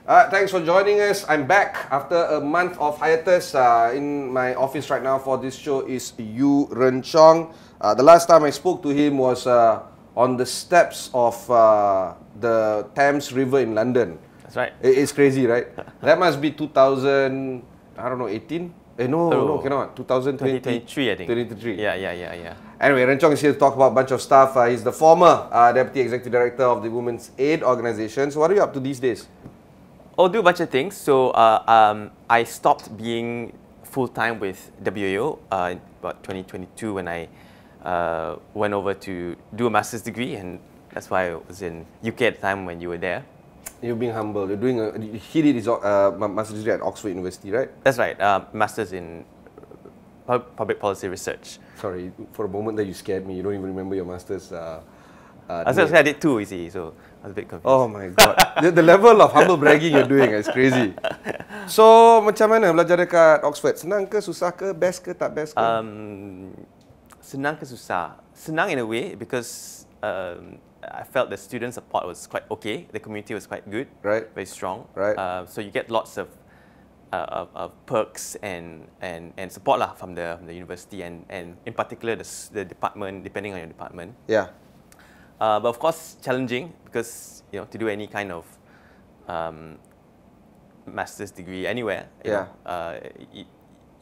Thanks for joining us. I'm back after a month of hiatus. In my office right now for this show is Yu Ren Chong. The last time I spoke to him was on the steps of the Thames River in London. That's right. It's crazy, right? That must be 2000, I don't know, 18? No, cannot. 2023, I think. 2023. Yeah. Anyway, Ren Chong is here to talk about a bunch of stuff. He's the former Deputy Executive Director of the Women's Aid Organisation. So what are you up to these days? I'll do a bunch of things. So I stopped being full-time with WAO in about 2022 when I went over to do a master's degree, and that's why I was in UK at the time when you were there. You're being humble. You're doing he did his master's degree at Oxford University, right? That's right. Master's in Public Policy Research. Sorry, for a moment that you scared me. You don't even remember your master's. I did too, you see, so I was a bit confused. Oh my god, the level of humble bragging you're doing is crazy. So, macam mana belajar dekat Oxford? Senang ke, susah ke, best ke, tak best ke? Senang ke susah? Senang in a way because I felt the student support was quite okay. The community was quite good, right? Very strong, right? So you get lots of perks and support lah from the university and in particular the department, depending on your department. Yeah. But of course, challenging because to do any kind of master's degree anywhere,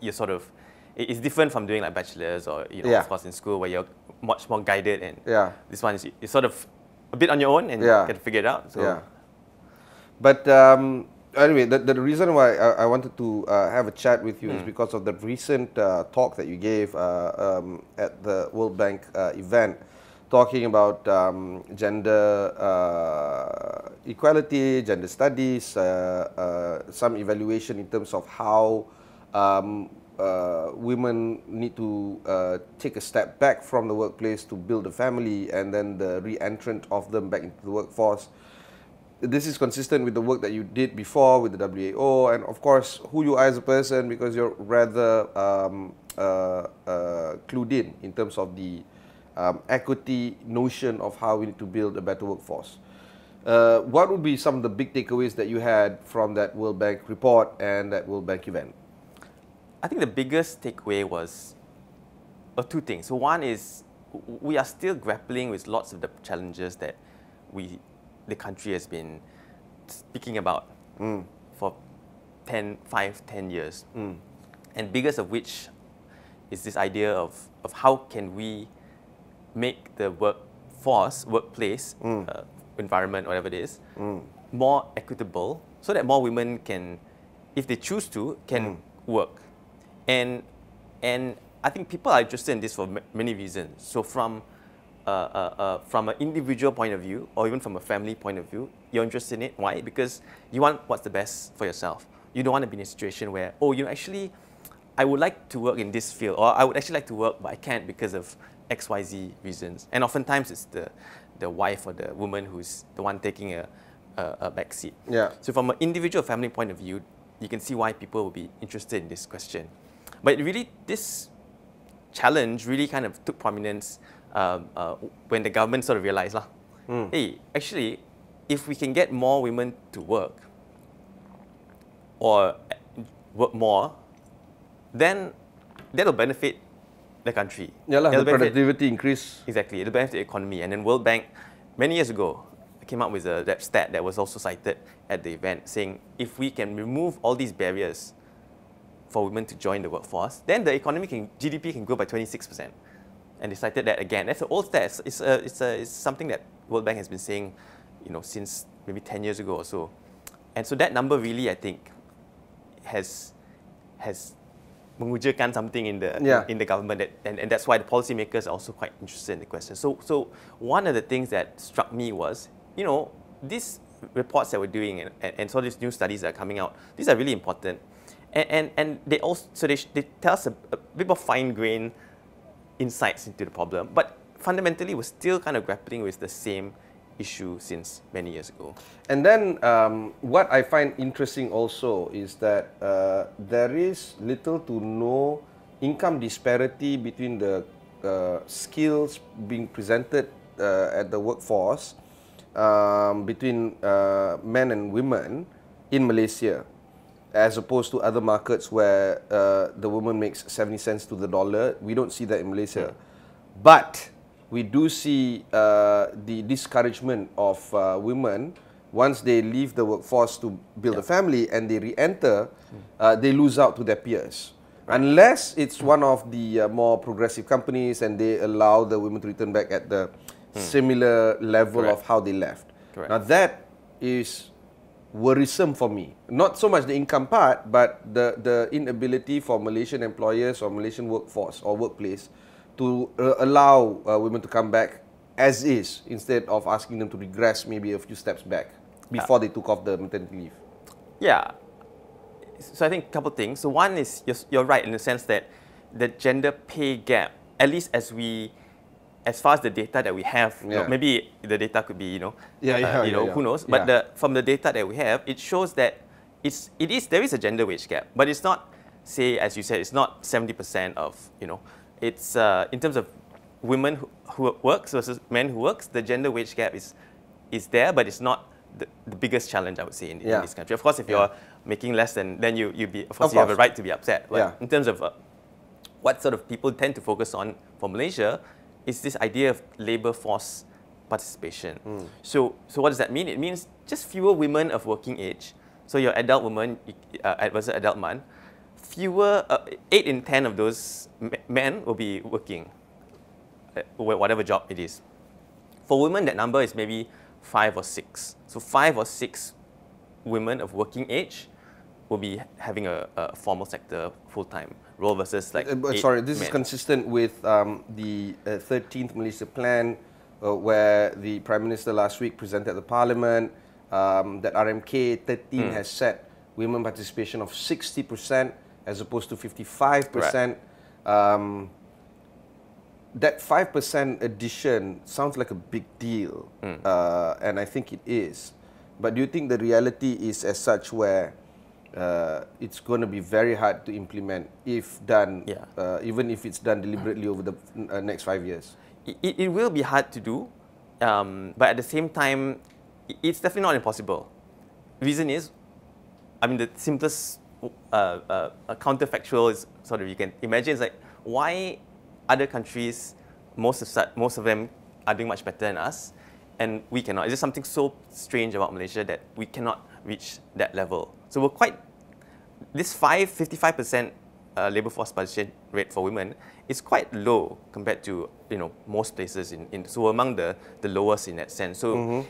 you're sort of it's different from doing like bachelor's or of course in school where you're much more guided, and this one is you're sort of a bit on your own and you get to figure it out. So. But anyway, the reason why I wanted to have a chat with you is because of the recent talk that you gave at the World Bank event, talking about gender equality, gender studies, some evaluation in terms of how women need to take a step back from the workplace to build a family, and then the re-entrant of them back into the workforce. This is consistent with the work that you did before with the WAO, and of course who you are as a person, because you're rather clued in terms of the equity notion of how we need to build a better workforce. What would be some of the big takeaways that you had from that World Bank report and that World Bank event? I think the biggest takeaway was two things. So one is we are still grappling with lots of the challenges that the country has been speaking about for 10 years. And biggest of which is this idea of how can we make the workplace, environment, whatever it is, more equitable so that more women can, if they choose to, can work. And I think people are interested in this for many reasons. So from an individual point of view, or even from a family point of view, you're interested in it. Why? Because you want what's the best for yourself. You don't want to be in a situation where, actually, I would like to work in this field, or I would actually like to work, but I can't because of XYZ reasons. And oftentimes it's the wife or the woman who's the one taking a back seat. Yeah. So from an individual family point of view, you can see why people will be interested in this question. But really, this challenge really kind of took prominence when the government sort of realized, hey, actually, if we can get more women to work or work more, then that'll benefit the country. Yeah, the productivity increase. Exactly, it'll benefit the economy. And then World Bank, many years ago, came up with that stat that was also cited at the event, saying if we can remove all these barriers for women to join the workforce, then the GDP can grow by 26%. And they cited that again. That's an old stat. It's something that World Bank has been saying, since maybe 10 years ago or so. And so that number really, I think, has mengujakan something in the government, and that's why the policymakers are also quite interested in the question. So one of the things that struck me was, these reports that we're doing and so these new studies that are coming out, these are really important. And they also they tell us a bit more fine-grained insights into the problem, but fundamentally we're still kind of grappling with the same issue since many years ago. And then what I find interesting also is that there is little to no income disparity between the skills being presented at the workforce between men and women in Malaysia, as opposed to other markets where the woman makes 70 cents to the dollar. We don't see that in Malaysia. But we do see the discouragement of women once they leave the workforce to build a family and they re-enter, they lose out to their peers. Unless it's one of the more progressive companies and they allow the women to return back at the similar level of how they left. Now that is worrisome for me. Not so much the income part, but the inability for Malaysian employers or Malaysian workforce or workplace to allow women to come back as is, instead of asking them to regress maybe a few steps back before they took off the maternity leave. Yeah. So I think a couple things. So one is, you're right in the sense that the gender pay gap, at least as far as the data that we have, you know, maybe the data could be, who knows? But from the data that we have, it shows that there is a gender wage gap, but it's not, say, as you said, it's not 70% of, it's in terms of women who works versus men who works, the gender wage gap is there, but it's not the biggest challenge, I would say, in this country. Of course, if you're making less than, then you have a right to be upset. But in terms of what sort of people tend to focus on for Malaysia is this idea of labour force participation. So what does that mean? It means just fewer women of working age. So your adult woman versus adult man, 8 in 10 of those men will be working, whatever job it is. For women, that number is maybe 5 or 6. So 5 or 6 women of working age will be having a formal sector full-time role versus like sorry, this is consistent with the 13th Malaysia Plan, where the Prime Minister last week presented at the Parliament that RMK13 has set women participation of 60% as opposed to 55%. That 5% addition sounds like a big deal, and I think it is. But do you think the reality is as such where it's going to be very hard to implement if done, even if it's done deliberately over the next 5 years? It will be hard to do, but at the same time, it's definitely not impossible. The reason is, I mean, the simplest counterfactual is sort of, you can imagine, is like, why other countries, most of them are doing much better than us, and we cannot. It's just something so strange about Malaysia that we cannot reach that level. So we're quite, this 55% labour force participation rate for women is quite low compared to most places so we're among the lowest in that sense. So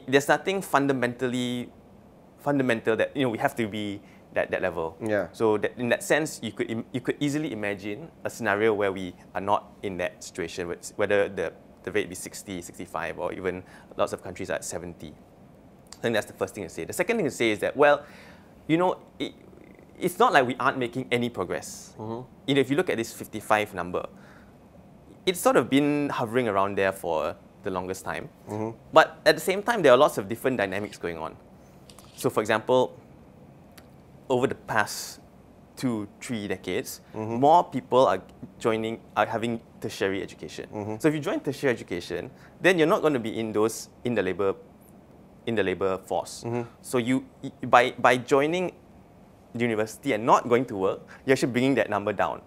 there's nothing fundamental that we have to be that level. So in that sense, you could easily imagine a scenario where we are not in that situation, whether the rate be 60, 65, or even lots of countries are at 70. I think that's the first thing to say. The second thing to say is that, well, it's not like we aren't making any progress. If you look at this 55 number, it's sort of been hovering around there for the longest time. But at the same time, there are lots of different dynamics going on. So for example, over the past 2-3 decades, more people are having tertiary education. So if you join tertiary education, then you're not going to be in the labor force. So by joining university and not going to work, you're actually bringing that number down.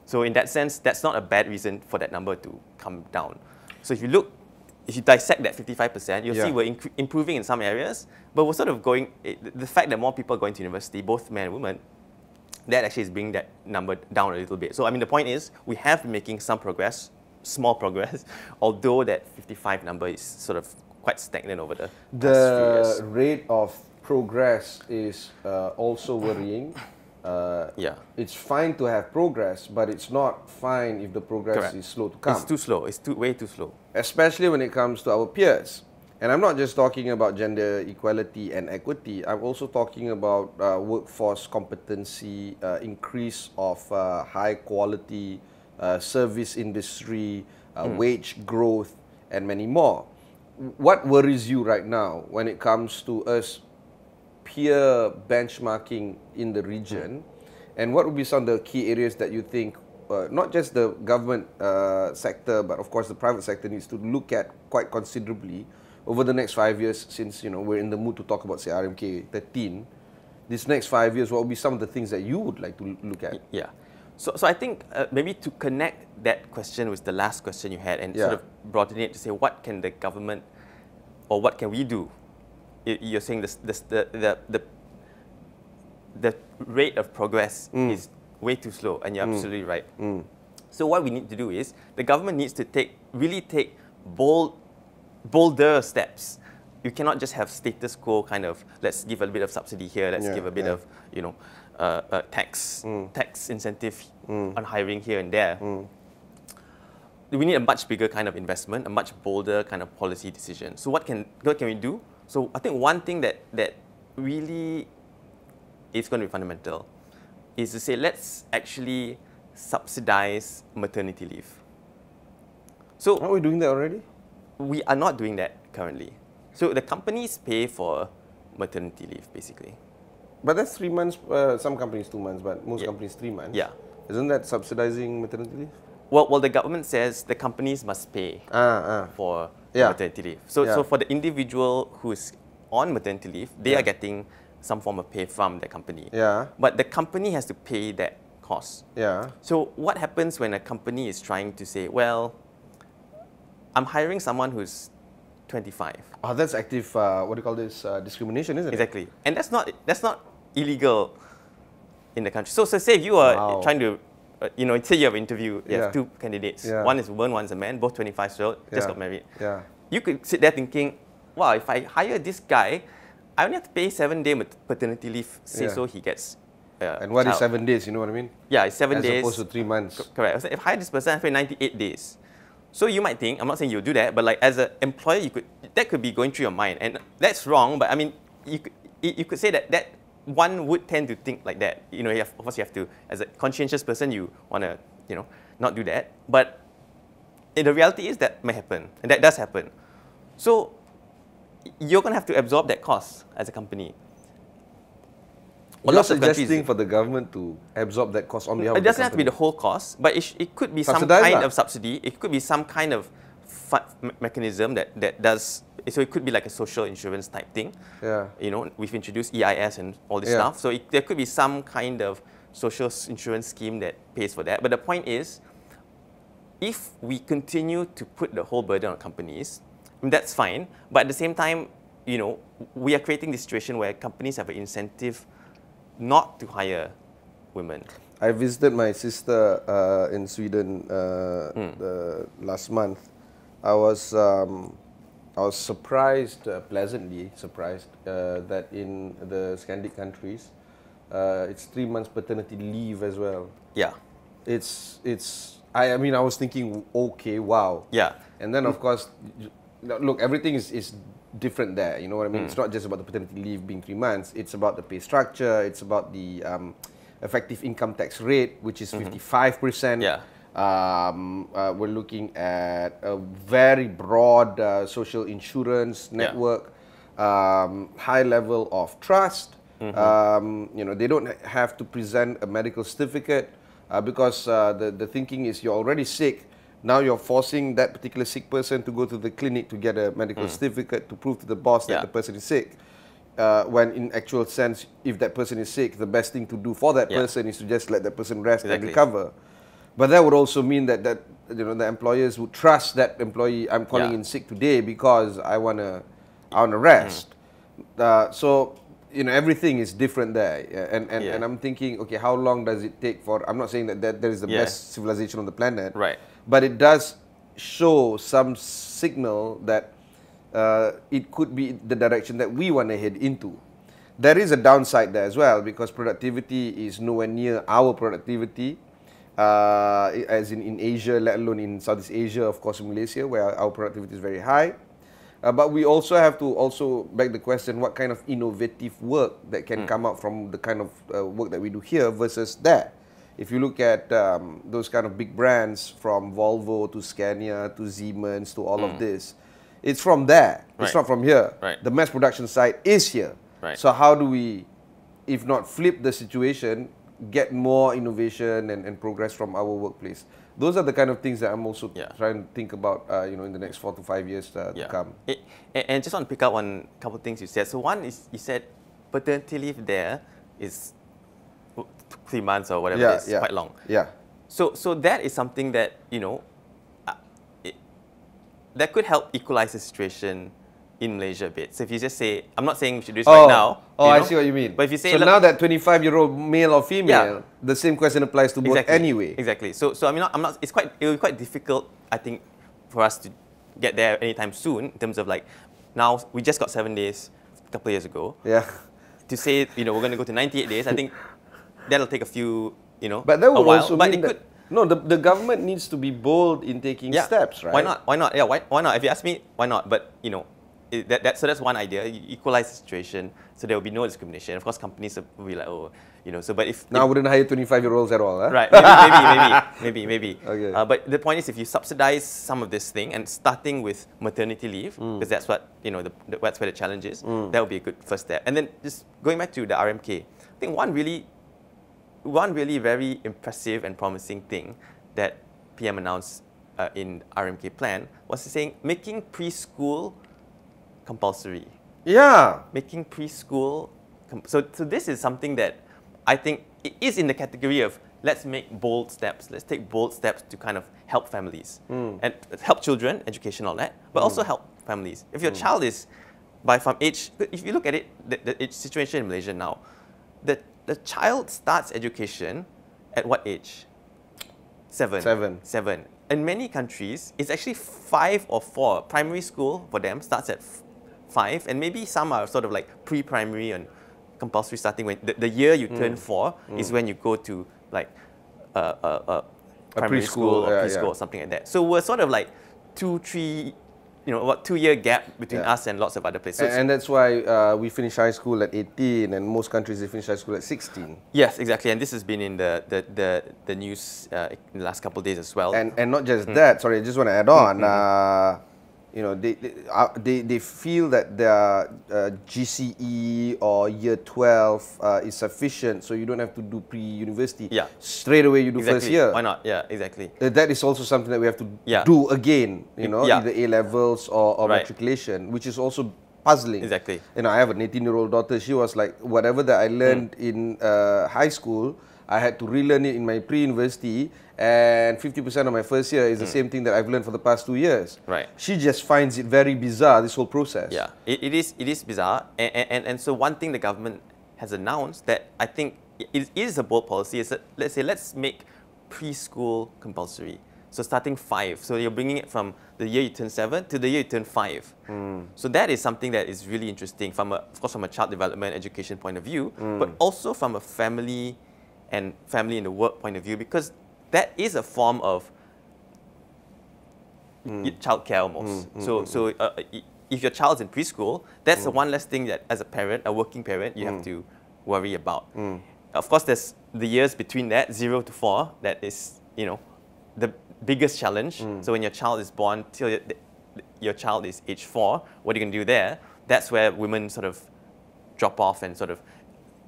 So in that sense, that's not a bad reason for that number to come down. So if you dissect that 55%, you'll see we're improving in some areas, but we're sort of the fact that more people are going to university, both men and women, that actually is bringing that number down a little bit. So I mean, the point is, we have been making some progress, small progress, although that 55 number is sort of quite stagnant over the past few years. The rate of progress is also worrying. It's fine to have progress, but it's not fine if the progress is slow to come. It's too slow. It's way too slow. Especially when it comes to our peers. And I'm not just talking about gender equality and equity. I'm also talking about workforce competency, increase of high quality service industry, wage growth, and many more. What worries you right now when it comes to us peer benchmarking in the region, and what would be some of the key areas that you think not just the government sector, but of course the private sector needs to look at quite considerably over the next 5 years, since we're in the mood to talk about, say, RMK13, this next 5 years, what will be some of the things that you would like to look at? Yeah. So I think maybe to connect that question with the last question you had and sort of broaden it to say, what can the government or what can we do? You're saying the rate of progress is way too slow, and you're absolutely right. So what we need to do is the government needs to really take bolder steps. You cannot just have status quo kind of, let's give a bit of subsidy here, let's give a bit of tax incentive on hiring here and there. We need a much bigger kind of investment, a much bolder kind of policy decision. So what can we do? So I think one thing that really is going to be fundamental is to say, let's actually subsidize maternity leave. So are we doing that already? We are not doing that currently. So the companies pay for maternity leave, basically. But that's 3 months, some companies 2 months, but most companies 3 months. Yeah. Isn't that subsidizing maternity leave? Well, the government says the companies must pay for maternity leave. So for the individual who is on maternity leave, they are getting some form of pay from the company. Yeah. But the company has to pay that cost. Yeah. So what happens when a company is trying to say, well, I'm hiring someone who's 25. Oh, that's active, what do you call this, discrimination, isn't it? Exactly. And that's not illegal in the country. So say you are trying to, say you have an interview, you have 2 candidates. One is a woman, one's a man, both 25 years old, just got married. Yeah. You could sit there thinking, wow, if I hire this guy, I only have to pay 7-day paternity leave, so he gets and what is 7 days, you know what I mean? Yeah, it's 7 days. As opposed to 3 months. Correct. If I hire this person, I pay 98 days. So you might think, I'm not saying you'll do that, but like as an employer, that could be going through your mind. And that's wrong, but I mean, you could say that one would tend to think like that. Of course you have to, as a conscientious person, you want to, not do that. But the reality is that may happen, and that does happen. So you're going to have to absorb that cost as a company. You're suggesting for the government to absorb that cost on behalf of the company? It doesn't have to be the whole cost, but it could be some kind of subsidy. It could be some kind of mechanism that does. So it could be like a social insurance type thing. Yeah. We've introduced EIS and all this stuff. So there could be some kind of social insurance scheme that pays for that. But the point is, if we continue to put the whole burden on companies, that's fine. But at the same time, we are creating this situation where companies have an incentive not to hire women. I visited my sister in Sweden last month. I was surprised, pleasantly surprised, that in the Scandinavian countries, it's 3 months paternity leave as well. Yeah. I mean, I was thinking, okay, wow. Yeah. And then, of course, look, everything is different there. You know what I mean? It's not just about the paternity leave being 3 months. It's about the pay structure. It's about the effective income tax rate, which is 55%. Yeah. We're looking at a very broad social insurance network, high level of trust. They don't have to present a medical certificate because the thinking is you're already sick. Now you're forcing that particular sick person to go to the clinic to get a medical certificate to prove to the boss that the person is sick. When in actual sense, if that person is sick, the best thing to do for that person is to just let that person rest and recover. But that would also mean that the employers would trust that employee. I'm calling in sick today because I wanna rest. So everything is different there, and I'm thinking, okay, how long does it take for? I'm not saying that there is the best civilization on the planet, right? But it does show some signal that it could be the direction that we want to head into. There is a downside there as well because productivity is nowhere near our productivity, as in Asia, let alone in Southeast Asia, of course, in Malaysia, where our productivity is very high. But we also have to beg the question, what kind of innovative work that can come out from the kind of work that we do here versus there. If you look at those kind of big brands from Volvo to Scania to Siemens to all of this, it's from there. It's not from here. Right. The mass production side is here. Right. So how do we, if not flip the situation, get more innovation and progress from our workplace? those are the kind of things that I'm also Yeah. trying to think about, you know, in the next 4 to 5 years to come. And just want to pick up on a couple of things you said. So one is you said paternity leave there is 3 months or whatever it is, quite long. Yeah. So that is something that, you know, that could help equalize the situation in Malaysia a bit. So if you just say, I'm not saying we should do this right now. I see what you mean. But if you say, so now that 25-year-old male or female, the same question applies to both anyway. Exactly. So I mean, I'm not. It will be quite difficult, I think, for us to get there anytime soon in terms of like, now we just got 7 days a couple of years ago. Yeah. To say, you know, we're going to go to 98 days, I think that'll take a few, you know, but that would a while. also but mean that, no, the government needs to be bold in taking steps, right? Why not? Why not? Yeah, why not? If you ask me, why not? But, you know, so that's one idea. You equalize the situation so there will be no discrimination. Of course, companies will be like, oh, you know, so but if... Now I wouldn't hire 25-year-olds at all, huh? Right, maybe. Okay. But the point is, if you subsidize some of this thing, and starting with maternity leave, because that's what, you know, that's where the challenge is, that would be a good first step. And then just going back to the RMK, I think one really very impressive and promising thing that PM announced in RMK plan was saying making preschool compulsory. Yeah. Making preschool. So this is something that I think it is in the category of let's make bold steps. Let's take bold steps to kind of help families and help children, education, all that, but also help families. If your child is from age, if you look at it, the situation in Malaysia now, the child starts education at what age? 7. 7. In many countries, it's actually 5 or 4. Primary school for them starts at 5, and maybe some are sort of like pre-primary and compulsory starting when the year you turn 4 is when you go to like primary school or preschool or something like that. So we're sort of like 2, 3, you know, about 2-year gap between us and lots of other places. And that's why we finish high school at 18, and most countries they finish high school at 16. Yes, exactly. And this has been in the news in the last couple of days as well. And not just that. Sorry, I just want to add on. You know, they feel that their GCE or year 12 is sufficient, so you don't have to do pre-university. Yeah. Straight away you do first year. Why not? Yeah, exactly. That is also something that we have to do again, you know, either A-levels or matriculation, which is also puzzling. Exactly. You know, I have an 18-year-old daughter. She was like, whatever that I learned in high school, I had to relearn it in my pre-university, and 50% of my first year is the same thing that I've learned for the past 2 years. Right. She just finds it very bizarre, this whole process. Yeah, it is bizarre. And so one thing the government has announced that I think it is a bold policy is that, let's make preschool compulsory. So starting 5. So you're bringing it from the year you turn 7 to the year you turn 5. So that is something that is really interesting of course, from a child development, education point of view, but also from a family in the work point of view, because that is a form of childcare almost. So if your child's in preschool, that's the one less thing that as a parent, a working parent, you have to worry about. Of course, there's the years between that, 0 to 4, that is, you know, the biggest challenge. So when your child is born till your child is age 4, what are you going to do there? That's where women sort of drop off and sort of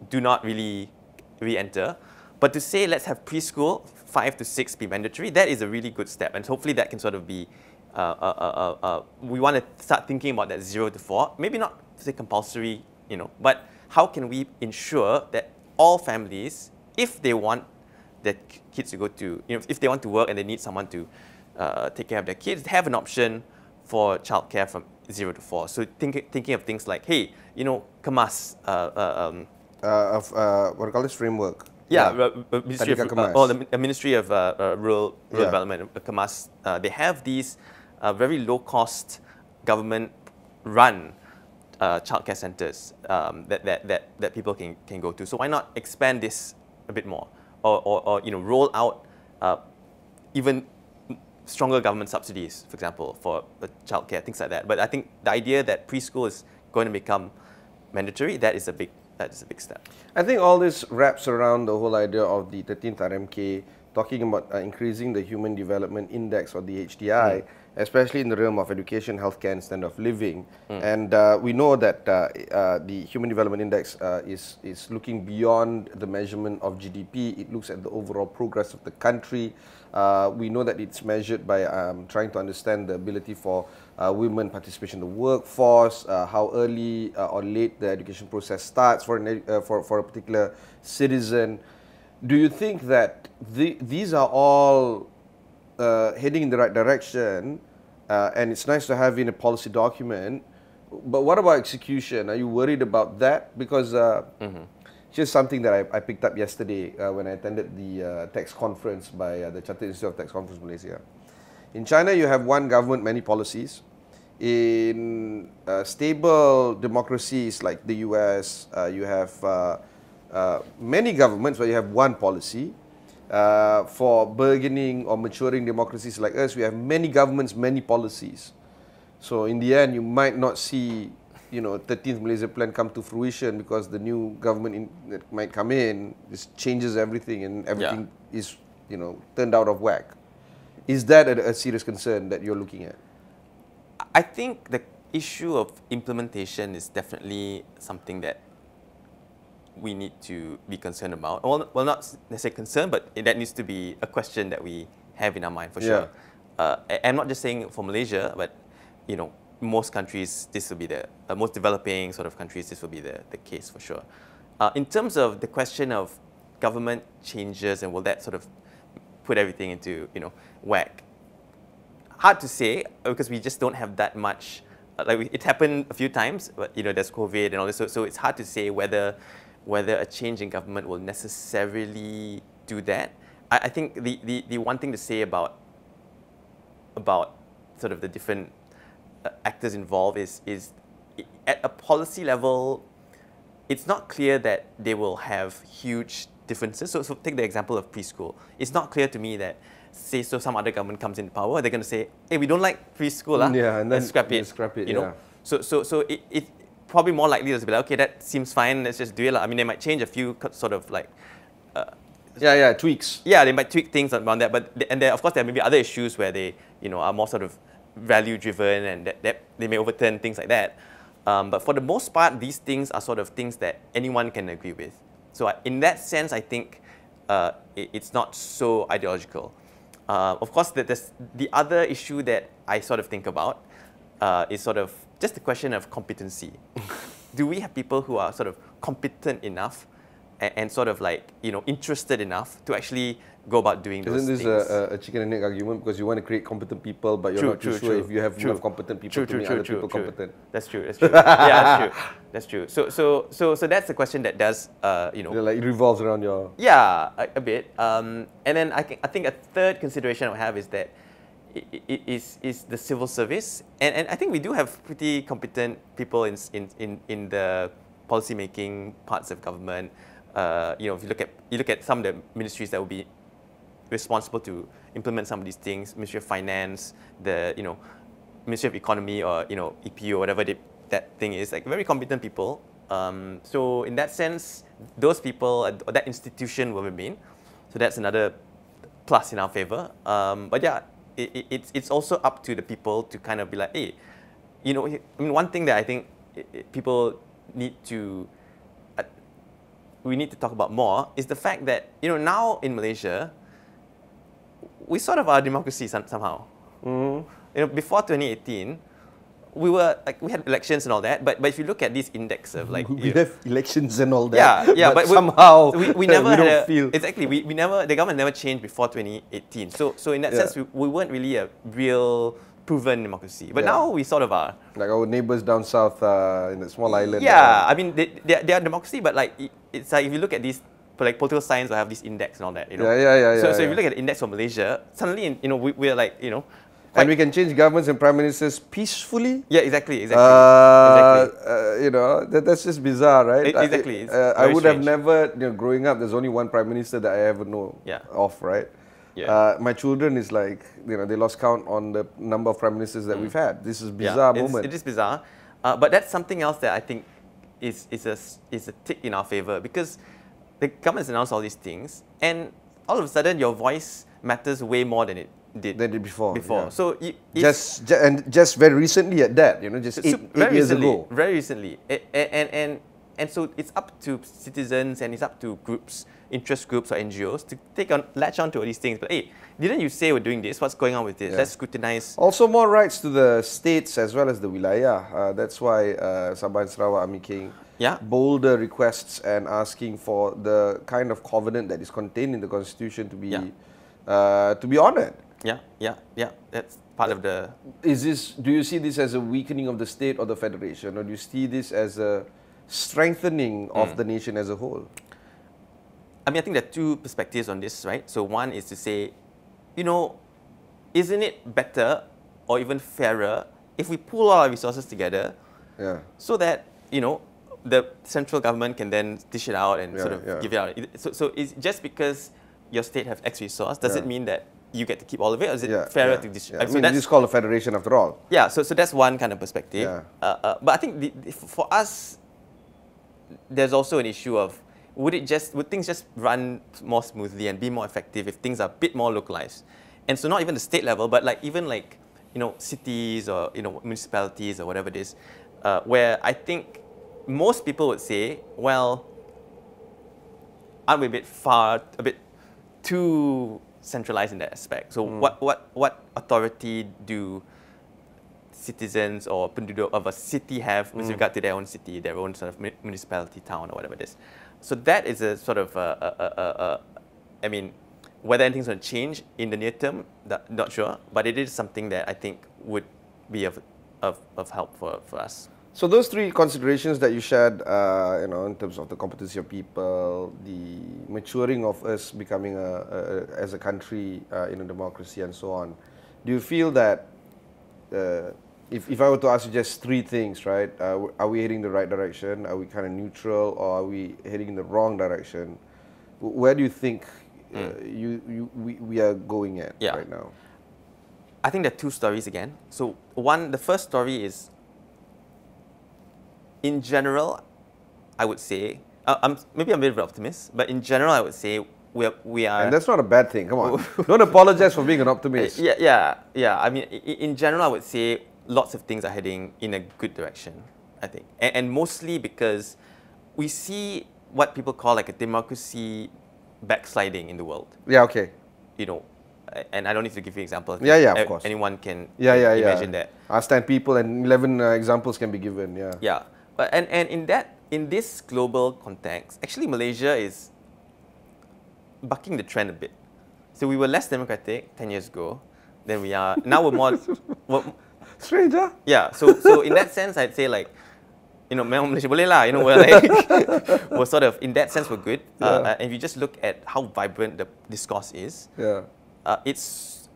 do not really re-enter. But to say let's have preschool 5 to 6 be mandatory, that is a really good step, and hopefully that can sort of be. We want to start thinking about that 0 to 4. Maybe not say compulsory, you know, but how can we ensure that all families, if they want their kids to go to, you know, if they want to work and they need someone to take care of their kids, have an option for childcare from 0 to 4. So thinking of things like, hey, you know, KEMAS. What do you call this framework? Ministry of, the Ministry of Rural Development, KEMAS, they have these very low-cost government-run childcare centres that people can go to. So why not expand this a bit more, or you know, roll out even stronger government subsidies, for example, for childcare, things like that. But I think the idea that preschool is going to become mandatory, that is a big step. I think all this wraps around the whole idea of the 13th RMK talking about increasing the Human Development Index, or the HDI, especially in the realm of education, healthcare, and standard of living. And we know that the Human Development Index is looking beyond the measurement of GDP. It looks at the overall progress of the country. We know that it's measured by trying to understand the ability for women participation in the workforce, how early or late the education process starts for a particular citizen. Do you think that these are all heading in the right direction, and it's nice to have in a policy document, but what about execution? Are you worried about that? Because here's something that I picked up yesterday when I attended the tax conference by the Chartered Institute of Tax Conference Malaysia. In China, you have one government, many policies. In stable democracies like the US, you have many governments where you have one policy. For burgeoning or maturing democracies like us, we have many governments, many policies. So in the end, you might not see, 13th Malaysia Plan come to fruition because the new government that might come in, this changes everything, and everything is, turned out of whack. Is that a serious concern that you're looking at? I think the issue of implementation is definitely something that we need to be concerned about. Well, not necessarily concerned, but that needs to be a question that we have in our mind for sure. I'm not just saying for Malaysia, but most countries, this will be the most developing sort of countries, this will be the case for sure. In terms of the question of government changes and will that sort of put everything into whack, hard to say because we just don't have that much. It happened a few times, but there's COVID and all this, so it's hard to say whether a change in government will necessarily do that. I think the one thing to say about sort of the different actors involved is at a policy level, it's not clear that they will have huge differences. So take the example of preschool. It's not clear to me that, say, some other government comes into power, they're going to say, hey, we don't like preschool, and then scrap it. So it probably more likely to be like, okay, that seems fine, let's just do it. I mean, they might change a few sort of like tweaks. Yeah, they might tweak things around that, but of course there may be other issues where they are more sort of value driven, and that they may overturn things like that. But for the most part, these things are sort of things that anyone can agree with. So in that sense, I think it's not so ideological. Of course, the other issue that I sort of think about is sort of just the question of competency. Do we have people who are sort of competent enough and sort of like, interested enough to actually go about doing those things? Isn't this a chicken and egg argument? Because you want to create competent people, but you're not too sure if you have enough competent people to make other people competent. That's true. Yeah, that's true. So that's the question that does, like it revolves around your... Yeah, a bit. And then I think a third consideration I have is that it is the civil service, and I think we do have pretty competent people in the policy making parts of government. If you look at some of the ministries that will be responsible to implement some of these things, Ministry of Finance, the Ministry of Economy, or EPU, or whatever that thing is, like very competent people. So in that sense, those people or that institution will remain. So that's another plus in our favor. But yeah, it's also up to the people to kind of be like, hey, one thing that I think people need to we need to talk about more is the fact that now in Malaysia, we sort of are a democracy somehow. Before 2018, we had elections and all that, but if you look at this index of like we have elections and all that, but somehow we never don't feel exactly we never, the government never changed before 2018. So in that sense, we weren't really a real proven democracy, but now we sort of are. Like our neighbors down south in a small island. Yeah, I mean they are democracy, but like it's like if you look at these like political science, will have this index and all that. So if you look at the index for Malaysia, suddenly we're like and we can change governments and prime ministers peacefully. Yeah, exactly. That's just bizarre, right? Exactly. I would have never, growing up, there's only one prime minister that I ever know of, right? Yeah. My children is like, they lost count on the number of prime ministers that we've had. This is a bizarre moment. It is bizarre, but that's something else that I think is a tick in our favor, because the government's announced all these things, and all of a sudden your voice matters way more than it did before. Yeah. So just very recently at that, just eight years ago. Very recently, and so it's up to citizens and it's up to groups, interest groups or NGOs to latch on to all these things. But hey, didn't you say we're doing this? What's going on with this? Let's scrutinize. Also, more rights to the states as well as the wilayah. That's why Sabah and Sarawak are making bolder requests and asking for the kind of covenant that is contained in the constitution to be honoured. Yeah. That's part of the. Do you see this as a weakening of the state or the federation, or do you see this as a strengthening of the nation as a whole? I mean, I think there are two perspectives on this, right? So one is to say, isn't it better or even fairer if we pool all our resources together, so that the central government can then dish it out and sort of give it out. So is just because your state have X resource, does it mean that you get to keep all of it, or is it fairer to distribute? I mean, it is called a federation after all. Yeah, so that's one kind of perspective. But I think for us, there's also an issue of would things just run more smoothly and be more effective if things are a bit more localized? And so not even the state level, but even cities or municipalities or whatever it is, where I think most people would say, well, aren't we a bit too centralized in that aspect? So what authority do citizens or penduduk of a city have with regard to their own city, their own sort of municipality, town, or whatever it is? So that is a sort of, I mean, whether anything's going to change in the near term, not sure, but it is something that I think would be of help for us. So those three considerations that you shared, in terms of the competency of people, the maturing of us becoming as a country in a democracy and so on, do you feel that if I were to ask you just three things, right? Are we heading the right direction? Are we kind of neutral, or are we heading in the wrong direction? Where do you think we are going at right now? I think there are two stories again. So the first story is, in general, I would say, maybe I'm a bit of an optimist, but in general, I would say we are. And that's not a bad thing. Come on, don't apologize for being an optimist. Yeah. I mean, in general, I would say lots of things are heading in a good direction, I think, and mostly because we see what people call like a democracy backsliding in the world. Yeah. Okay. And I don't need to give you examples. Yeah, of course. Anyone can imagine that. Ask 10 people and 11 examples can be given. Yeah. Yeah. But and in this global context, actually Malaysia is bucking the trend a bit. So we were less democratic 10 years ago than we are now. We're more. Strange, huh? Yeah. So in that sense, I'd say memang Malaysia boleh lah. We're sort of, in that sense, we're good. And if you just look at how vibrant the discourse is, it's.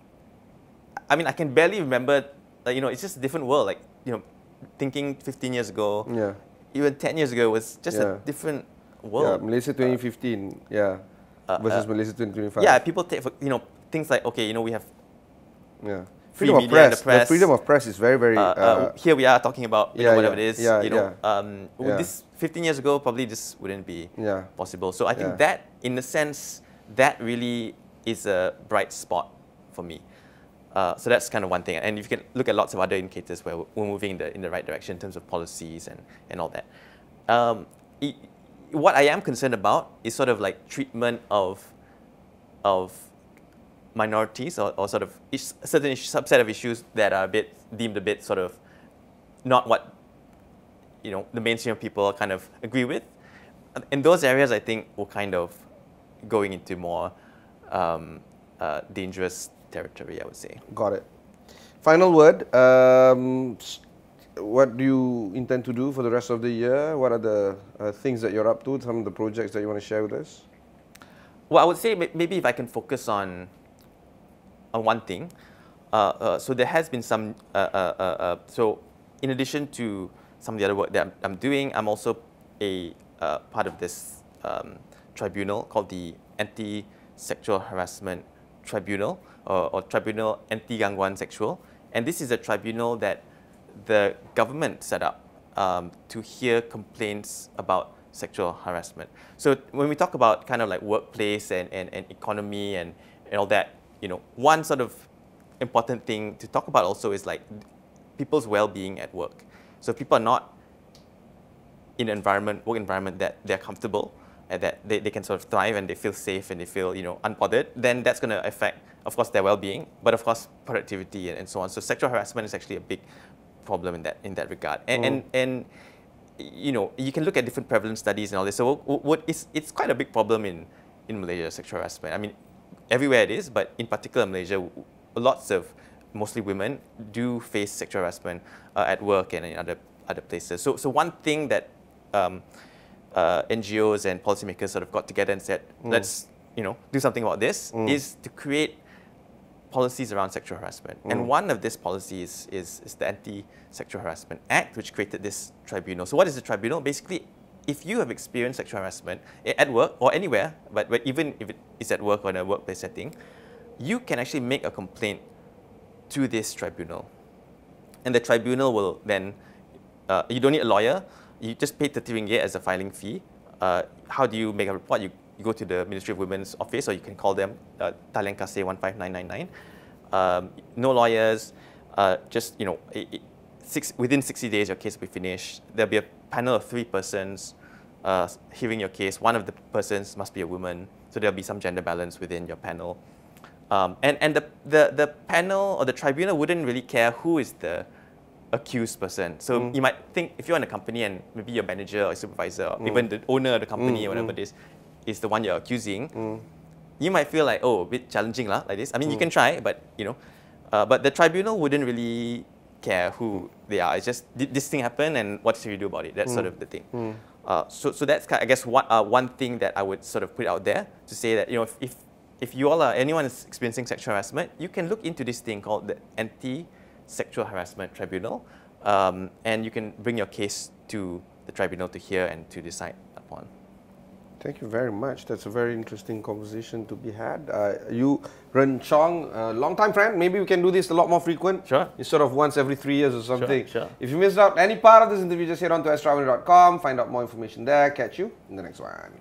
I mean, I can barely remember. It's just a different world. Thinking 15 years ago, even 10 years ago was just a different world. Yeah, Malaysia 2015, versus Malaysia 2025. Yeah, people take things like we have freedom of press. The freedom of press is very, very. Here we are talking about whatever it is. With this 15 years ago probably just wouldn't be possible. So I think that, in a sense, that really is a bright spot for me. So that's kind of one thing, and if you can look at lots of other indicators where we're moving in the right direction in terms of policies and all that. What I am concerned about is sort of like treatment of minorities or sort of certain subset of issues that are deemed a bit sort of not what the mainstream people kind of agree with. In those areas, I think we're kind of going into more dangerous territory, I would say. Got it. Final word. What do you intend to do for the rest of the year? What are the things that you're up to? Some of the projects that you want to share with us? Well, I would say maybe if I can focus on one thing. So there has been some. So in addition to some of the other work that I'm doing, I'm also a part of this tribunal called the Anti-Sexual Harassment Tribunal, or Tribunal Anti-Gangguan Sexual. And this is a tribunal that the government set up to hear complaints about sexual harassment. So when we talk about kind of like workplace and economy and all that, you know, one sort of important thing to talk about also is like people's well-being at work. So if people are not in an environment, work environment that they're comfortable and that they can sort of thrive and they feel safe and they feel, you know, unbothered, then that's going to affect, of course, their well-being, but of course, productivity and so on. So sexual harassment is actually a big problem in that regard. And you know, you can look at different prevalence studies and all this. So it's quite a big problem in Malaysia, sexual harassment. I mean, everywhere it is, but in particular Malaysia, lots of mostly women do face sexual harassment at work and in other places. So one thing that NGOs and policymakers sort of got together and said, let's, you know, do something about this, is to create policies around sexual harassment. And one of these policies is the Anti-Sexual Harassment Act, which created this tribunal. So what is the tribunal? Basically, if you have experienced sexual harassment at work or anywhere, but even if it is at work or in a workplace setting, you can actually make a complaint to this tribunal. And the tribunal will then, you don't need a lawyer, you just pay 30 ringgit as a filing fee. How do you make a report? You go to the Ministry of Women's office, or you can call them Talian Kasih 15999. No lawyers, just, you know, within 60 days your case will be finished. There'll be a panel of 3 persons hearing your case. One of the persons must be a woman, so there'll be some gender balance within your panel. And the panel or the tribunal wouldn't really care who is the accused person. So you might think, if you're in a company and maybe your manager or supervisor, or even the owner of the company or whatever it is the one you're accusing, you might feel like, oh, a bit challenging like this. I mean, you can try, but you know, but the tribunal wouldn't really care who they are. It's just, this thing happened and what should we do about it? That's sort of the thing. So that's, I guess, one thing that I would sort of put out there to say that, you know, if you all are, anyone is experiencing sexual harassment, you can look into this thing called the Anti-Sexual Harassment Tribunal, and you can bring your case to the tribunal to hear and to decide upon. Thank you very much. That's a very interesting conversation to be had. Yu Ren Chong, long-time friend. Maybe we can do this a lot more frequent. Sure. Instead of once every 3 years or something. Sure. If you missed out any part of this interview, just head on to astro.com, find out more information there. Catch you in the next one.